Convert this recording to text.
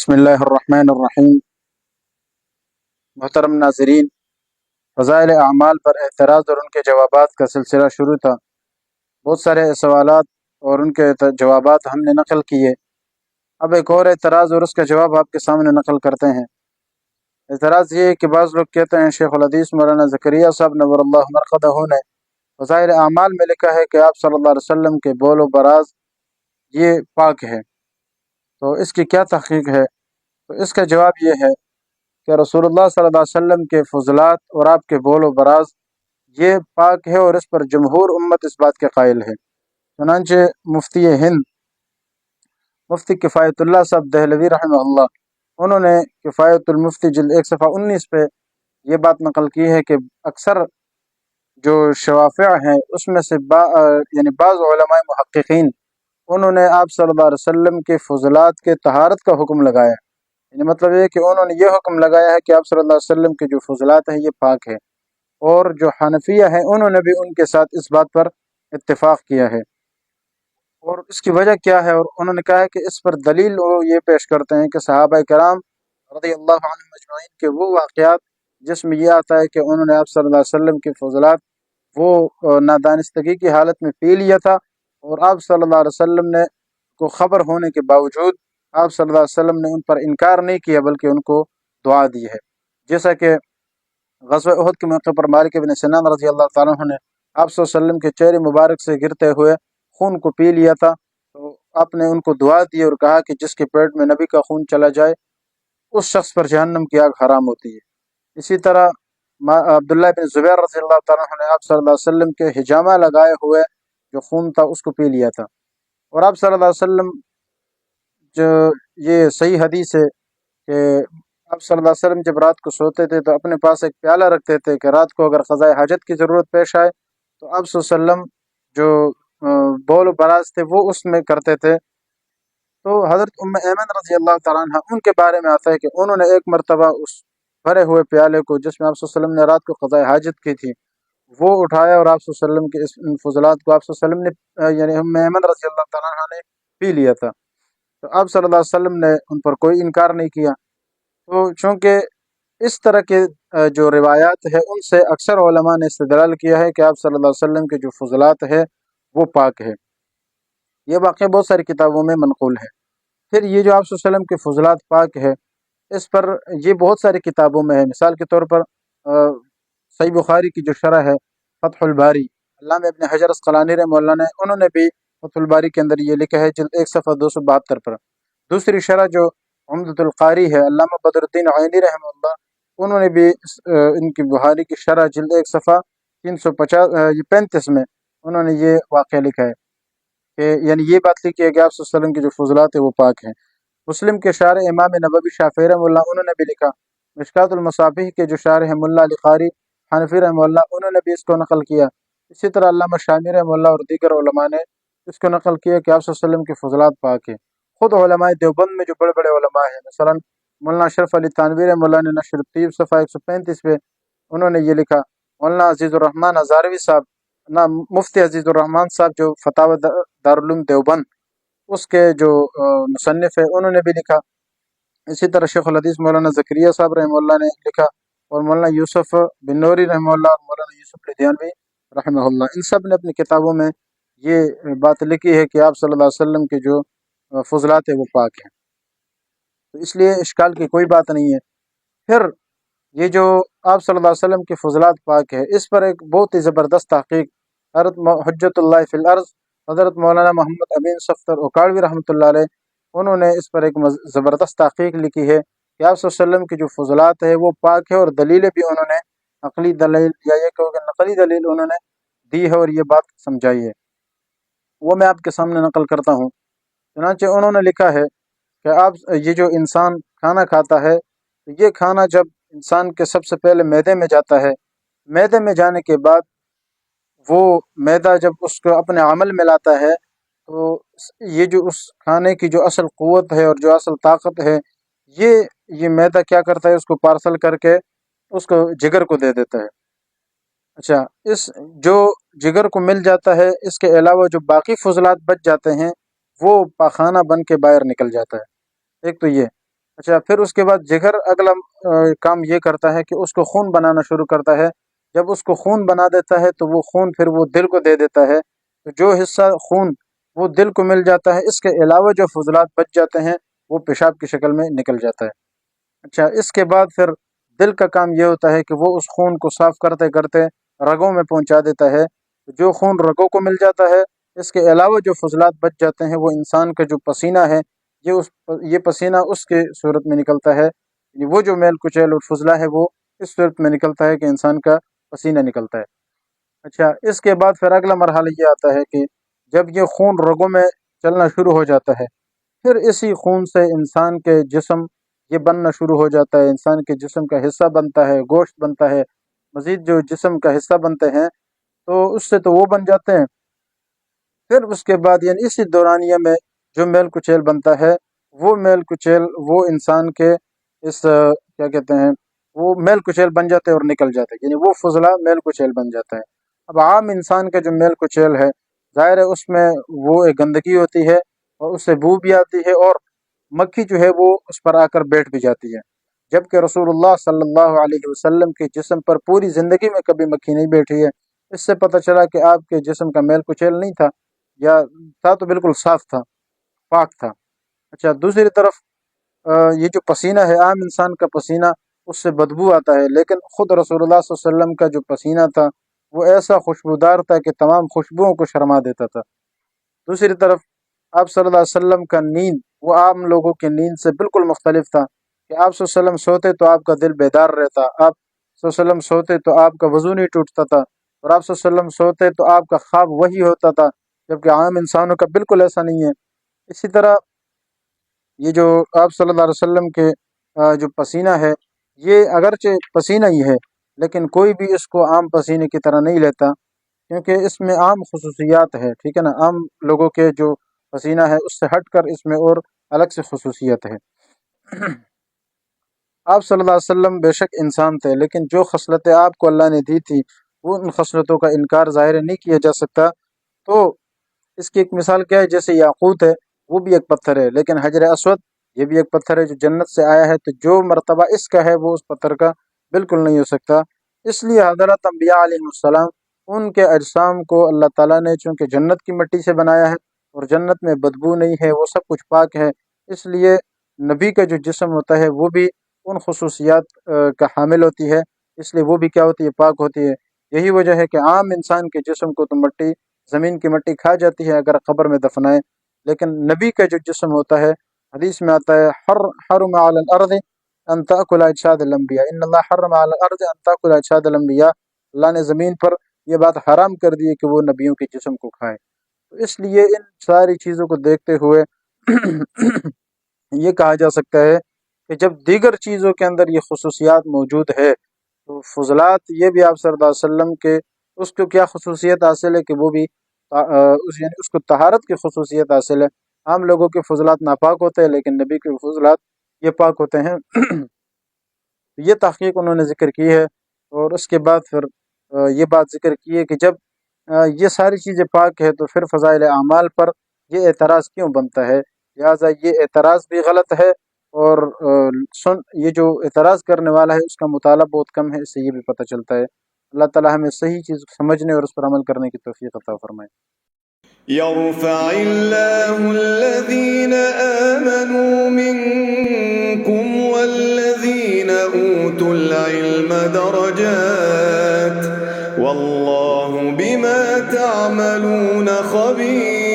بسم اللہ الرحمن الرحیم۔ محترم ناظرین، فضائل اعمال پر اعتراض اور ان کے جوابات کا سلسلہ شروع تھا۔ بہت سارے سوالات اور ان کے جوابات ہم نے نقل کیے۔ اب ایک اور اعتراض اور اس کا جواب آپ کے سامنے نقل کرتے ہیں۔ اعتراض یہ ہے کہ بعض لوگ کہتے ہیں شیخ الحدیث مولانا زکریا صاحب نور اللہ مرقدہ نے فضائل اعمال میں لکھا ہے کہ آپ صلی اللہ علیہ وسلم کے بول و براز یہ پاک ہے، تو اس کی کیا تحقیق ہے؟ تو اس کا جواب یہ ہے کہ رسول اللہ صلی اللہ علیہ وسلم کے فضلات اور آپ کے بول و براز یہ پاک ہے، اور اس پر جمہور امت اس بات کے قائل ہے۔ چنانچہ مفتی ہند مفتی کفایت اللہ صاحب دہلوی رحمہ اللہ، انہوں نے کفایت المفتی جلد 1 صفحہ 19 پہ یہ بات نقل کی ہے کہ اکثر جو شوافع ہیں اس میں سے یعنی بعض علماء محققین انہوں نے آپ صلی اللہ علیہ وسلم کے فضلات کے طہارت کا حکم لگایا، یعنی مطلب یہ کہ انہوں نے یہ حکم لگایا ہے کہ آپ صلی اللہ علیہ وسلم کے جو فضلات ہیں یہ پاک ہے، اور جو حنفیہ ہیں انہوں نے بھی ان کے ساتھ اس بات پر اتفاق کیا ہے۔ اور اس کی وجہ کیا ہے؟ اور انہوں نے کہا ہے کہ اس پر دلیل وہ یہ پیش کرتے ہیں کہ صحابہ کرام رضی اللہ عنہم اجمعین کے وہ واقعات جس میں یہ آتا ہے کہ انہوں نے آپ صلی اللہ علیہ وسلم کے فضلات وہ نادانستگی کی حالت میں پی لیا تھا، اور آپ صلی اللہ علیہ وسلم نے کو خبر ہونے کے باوجود آپ صلی اللہ علیہ وسلم نے ان پر انکار نہیں کیا بلکہ ان کو دعا دی ہے۔ جیسا کہ غزوہ احد کے موقع پر مالک بن سنان رضی اللہ تعالیٰ عنہ نے آپ صلی اللہ علیہ وسلم کے چہرے مبارک سے گرتے ہوئے خون کو پی لیا تھا، تو آپ نے ان کو دعا دی اور کہا کہ جس کے پیٹ میں نبی کا خون چلا جائے اس شخص پر جہنم کی آگ حرام ہوتی ہے۔ اسی طرح عبداللہ بن زبیر رضی اللہ تعالیٰ عنہ نے آپ صلی اللہ علیہ وسلم کے حجامہ لگائے ہوئے جو خون تھا اس کو پی لیا تھا، اور آپ صلی اللہ علیہ وسلم جو یہ صحیح حدیث ہے کہ آپ صلی اللہ علیہ وسلم جب رات کو سوتے تھے تو اپنے پاس ایک پیالہ رکھتے تھے کہ رات کو اگر قضاء حاجت کی ضرورت پیش آئے تو آپ صلی اللہ علیہ وسلم جو بول و براز تھے وہ اس میں کرتے تھے۔ تو حضرت ام ایمن رضی اللہ تعالیٰ عنہ ان کے بارے میں آتا ہے کہ انہوں نے ایک مرتبہ اس بھرے ہوئے پیالے کو جس میں آپ صلی اللہ علیہ وسلم نے رات کو قضاء حاجت کی تھی وہ اٹھایا، اور آپ صلی اللہ علیہ وسلم کے اس فضلات کو آپ صلی اللہ علیہ وسلم نے یعنی ام ایمن رضی اللہ تعالیٰ عنہ نے پی لیا تھا، تو آپ صلی اللہ علیہ وسلم نے ان پر کوئی انکار نہیں کیا۔ تو چونکہ اس طرح کے جو روایات ہے ان سے اکثر علماء نے استدلال کیا ہے کہ آپ صلی اللہ علیہ وسلم کے جو فضلات ہے وہ پاک ہے۔ یہ واقعہ بہت ساری کتابوں میں منقول ہے۔ پھر یہ جو آپ صلی اللہ علیہ وسلم کے فضلات پاک ہے اس پر یہ بہت ساری کتابوں میں ہے۔ مثال کے طور پر صحیح بخاری کی جو شرح ہے فتح الباری، علامہ ابن حجر اسقلانی رحمہ اللہ نے انہوں نے بھی فتح الباری کے اندر یہ لکھا ہے جلد 1 صفحہ 272 پر۔ دوسری شرح جو عمدۃ القاری ہے علامہ بدر الدین عینی رحمہ اللہ، انہوں نے بھی ان کی بخاری کی شرح جلد 1 صفحہ 335 میں انہوں نے یہ واقعہ لکھا ہے کہ یعنی یہ بات لکھی ہے کہ آپ صلی اللہ علیہ وسلم کے جو فضلات ہیں وہ پاک ہیں۔ مسلم کے شارح امام نووی شافعی رحمہ اللہ انہوں نے بھی لکھا۔ مشکات المصابیح کے جو شارح ہیں ملا علی قاری حنفی رحمہ اللہ انہوں نے بھی اس کو نقل کیا۔ اسی طرح علامہ شامی رحمہ اللہ اور دیگر علماء نے اس کو نقل کیا کہ آپ صلی اللہ علیہ وسلم کے فضلات پاک ہیں۔ خود علماء دیوبند میں جو بڑے بڑے علماء ہیں، مثلا مولانا اشرف علی تھانوی رحمہ اللہ نے نشر الطیب صفحہ 135 پہ انہوں نے یہ لکھا۔ مولانا عزیز الرحمن ہزاروی صاحب مفتی عزیز الرحمن صاحب جو فتاوی دارالعلوم دیوبند اس کے جو مصنف ہے انہوں نے بھی لکھا۔ اسی طرح شیخ الحدیث مولانا زکریا صاحب رحمہ اللہ نے لکھا، اور مولانا یوسف بن نوری رحمہ اللہ اور مولانا یوسف لدھیانوی رحمہ اللہ، ان سب نے اپنی کتابوں میں یہ بات لکھی ہے کہ آپ صلی اللہ علیہ وسلم کے جو فضلات ہیں وہ پاک ہیں، تو اس لیے اشکال کی کوئی بات نہیں ہے۔ پھر یہ جو آپ صلی اللہ علیہ وسلم کے فضلات پاک ہے اس پر ایک بہت ہی زبردست تحقیق حضرت حجت اللہ فی الارض حضرت مولانا محمد امین صفتر اوکاڑوی رحمۃ اللہ علیہ انہوں نے اس پر ایک زبردست تحقیق لکھی ہے کہ آپ صلی اللہ علیہ وسلم کی جو فضلات ہے وہ پاک ہے، اور دلیلیں بھی انہوں نے عقلی دلیل یا یہ کہو کہ نقلی دلیل انہوں نے دی ہے اور یہ بات سمجھائی ہے، وہ میں آپ کے سامنے نقل کرتا ہوں۔ چنانچہ انہوں نے لکھا ہے کہ آپ یہ جو انسان کھانا کھاتا ہے یہ کھانا جب انسان کے سب سے پہلے معدے میں جاتا ہے، معدے میں جانے کے بعد وہ معدہ جب اس کو اپنے عمل میں لاتا ہے تو یہ جو اس کھانے کی جو اصل قوت ہے اور جو اصل طاقت ہے یہ معدہ کیا کرتا ہے، اس کو پارسل کر کے اس کو جگر کو دے دیتا ہے۔ اچھا، اس جو جگر کو مل جاتا ہے اس کے علاوہ جو باقی فضلات بچ جاتے ہیں وہ پاخانہ بن کے باہر نکل جاتا ہے۔ ایک تو یہ اچھا، پھر اس کے بعد جگر اگلا کام یہ کرتا ہے کہ اس کو خون بنانا شروع کرتا ہے۔ جب اس کو خون بنا دیتا ہے تو وہ خون پھر وہ دل کو دے دیتا ہے، تو جو حصہ خون وہ دل کو مل جاتا ہے، اس کے علاوہ جو فضلات بچ جاتے ہیں وہ پیشاب کی شکل میں نکل جاتا ہے۔ اچھا، اس کے بعد پھر دل کا کام یہ ہوتا ہے کہ وہ اس خون کو صاف کرتے کرتے رگوں میں پہنچا دیتا ہے۔ جو خون رگوں کو مل جاتا ہے، اس کے علاوہ جو فضلات بچ جاتے ہیں وہ انسان کا جو پسینہ ہے، یہ پسینہ اس کے صورت میں نکلتا ہے، یعنی وہ جو میل کچیل اور فضلہ ہے وہ اس صورت میں نکلتا ہے کہ انسان کا پسینہ نکلتا ہے۔ اچھا، اس کے بعد پھر اگلا مرحلہ یہ آتا ہے کہ جب یہ خون رگوں میں چلنا شروع ہو جاتا ہے، پھر اسی خون سے انسان کے جسم یہ بننا شروع ہو جاتا ہے، انسان کے جسم کا حصہ بنتا ہے، گوشت بنتا ہے، مزید جو جسم کا حصہ بنتے ہیں تو اس سے تو وہ بن جاتے ہیں۔ پھر اس کے بعد یعنی اسی دورانیہ میں جو میل کچیل بنتا ہے، وہ میل کچیل وہ انسان کے اس کیا کہتے ہیں، وہ میل کچیل بن جاتے ہیں اور نکل جاتے ہیں، یعنی وہ فضلہ میل کچیل بن جاتا ہے۔ اب عام انسان کا جو میل کچیل ہے، ظاہر ہے اس میں وہ ایک گندگی ہوتی ہے اور اس سے بو بھی آتی ہے، اور مکھی جو ہے وہ اس پر آ کر بیٹھ بھی جاتی ہے، جبکہ رسول اللہ صلی اللہ علیہ وسلم کے جسم پر پوری زندگی میں کبھی مکھی نہیں بیٹھی ہے۔ اس سے پتہ چلا کہ آپ کے جسم کا میل کچیل نہیں تھا، یا تھا تو بالکل صاف تھا، پاک تھا۔ اچھا، دوسری طرف یہ جو پسینہ ہے، عام انسان کا پسینہ اس سے بدبو آتا ہے، لیکن خود رسول اللہ صلی اللہ علیہ وسلم کا جو پسینہ تھا وہ ایسا خوشبودار تھا کہ تمام خوشبوؤں کو شرما دیتا تھا۔ دوسری طرف آپ صلی اللہ علیہ وسلم کا نیند وہ عام لوگوں کی نیند سے بالکل مختلف تھا، کہ آپ صلی اللہ علیہ وسلم سوتے تو آپ کا دل بیدار رہتا، آپ صلی اللہ علیہ وسلم سوتے تو آپ کا وضو نہیں ٹوٹتا تھا، اور آپ صلی اللہ علیہ وسلم سوتے تو آپ کا خواب وہی ہوتا تھا، جبکہ عام انسانوں کا بالکل ایسا نہیں ہے۔ اسی طرح یہ جو آپ صلی اللہ علیہ وسلم کے جو پسینہ ہے، یہ اگرچہ پسینہ ہی ہے لیکن کوئی بھی اس کو عام پسینے کی طرح نہیں لیتا، کیونکہ اس میں عام خصوصیات ہے، ٹھیک ہے نا، عام لوگوں کے جو پسینہ ہے اس سے ہٹ کر اس میں اور الگ سے خصوصیت ہے۔ آپ صلی اللہ علیہ وسلم بے شک انسان تھے، لیکن جو خصلتیں آپ کو اللہ نے دی تھی وہ ان خصلتوں کا انکار ظاہر نہیں کیا جا سکتا۔ تو اس کی ایک مثال کیا ہے، جیسے یاقوت ہے وہ بھی ایک پتھر ہے، لیکن حجر اسود یہ بھی ایک پتھر ہے جو جنت سے آیا ہے، تو جو مرتبہ اس کا ہے وہ اس پتھر کا بالکل نہیں ہو سکتا۔ اس لیے حضرت انبیاء علیہ السلام ان کے اجسام کو اللہ تعالیٰ نے چونکہ جنت کی مٹی سے بنایا ہے اور جنت میں بدبو نہیں ہے، وہ سب کچھ پاک ہے، اس لیے نبی کا جو جسم ہوتا ہے وہ بھی ان خصوصیات کا حامل ہوتی ہے، اس لیے وہ بھی کیا ہوتی ہے، پاک ہوتی ہے۔ یہی وجہ ہے کہ عام انسان کے جسم کو تو مٹی، زمین کی مٹی کھا جاتی ہے اگر قبر میں دفنائے، لیکن نبی کا جو جسم ہوتا ہے، حدیث میں آتا ہے حرم علی الارض ان تاکل اجساد الانبیاء، ان اللہ حرم علی الارض ان تاکل اجساد الانبیاء، اللہ نے زمین پر یہ بات حرام کر دی ہے کہ وہ نبیوں کے جسم کو کھائے۔ تو اس لیے ان ساری چیزوں کو دیکھتے ہوئے یہ کہا جا سکتا ہے کہ جب دیگر چیزوں کے اندر یہ خصوصیات موجود ہے تو فضلات یہ بھی آپ صلی اللہ علیہ وسلم کے اس کو کیا خصوصیت حاصل ہے کہ وہ بھی یعنی اس کو طہارت کی خصوصیت حاصل ہے۔ عام لوگوں کے فضلات ناپاک ہوتے ہیں لیکن نبی کے فضلات یہ پاک ہوتے ہیں۔ یہ تحقیق انہوں نے ذکر کی ہے، اور اس کے بعد پھر یہ بات ذکر کی ہے کہ جب یہ ساری چیزیں پاک ہے تو پھر فضائل اعمال پر یہ اعتراض کیوں بنتا ہے؟ لہٰذا یہ اعتراض بھی غلط ہے، اور یہ جو اعتراض کرنے والا ہے اس کا مطالعہ بہت کم ہے، اس سے یہ بھی پتہ چلتا ہے۔ اللہ تعالیٰ ہمیں صحیح چیز سمجھنے اور اس پر عمل کرنے کی توفیق عطا فرمائے۔ يرفع الله الذين آمنوا منكم والذين أوتوا العلم درجات والله بما تعملون خبير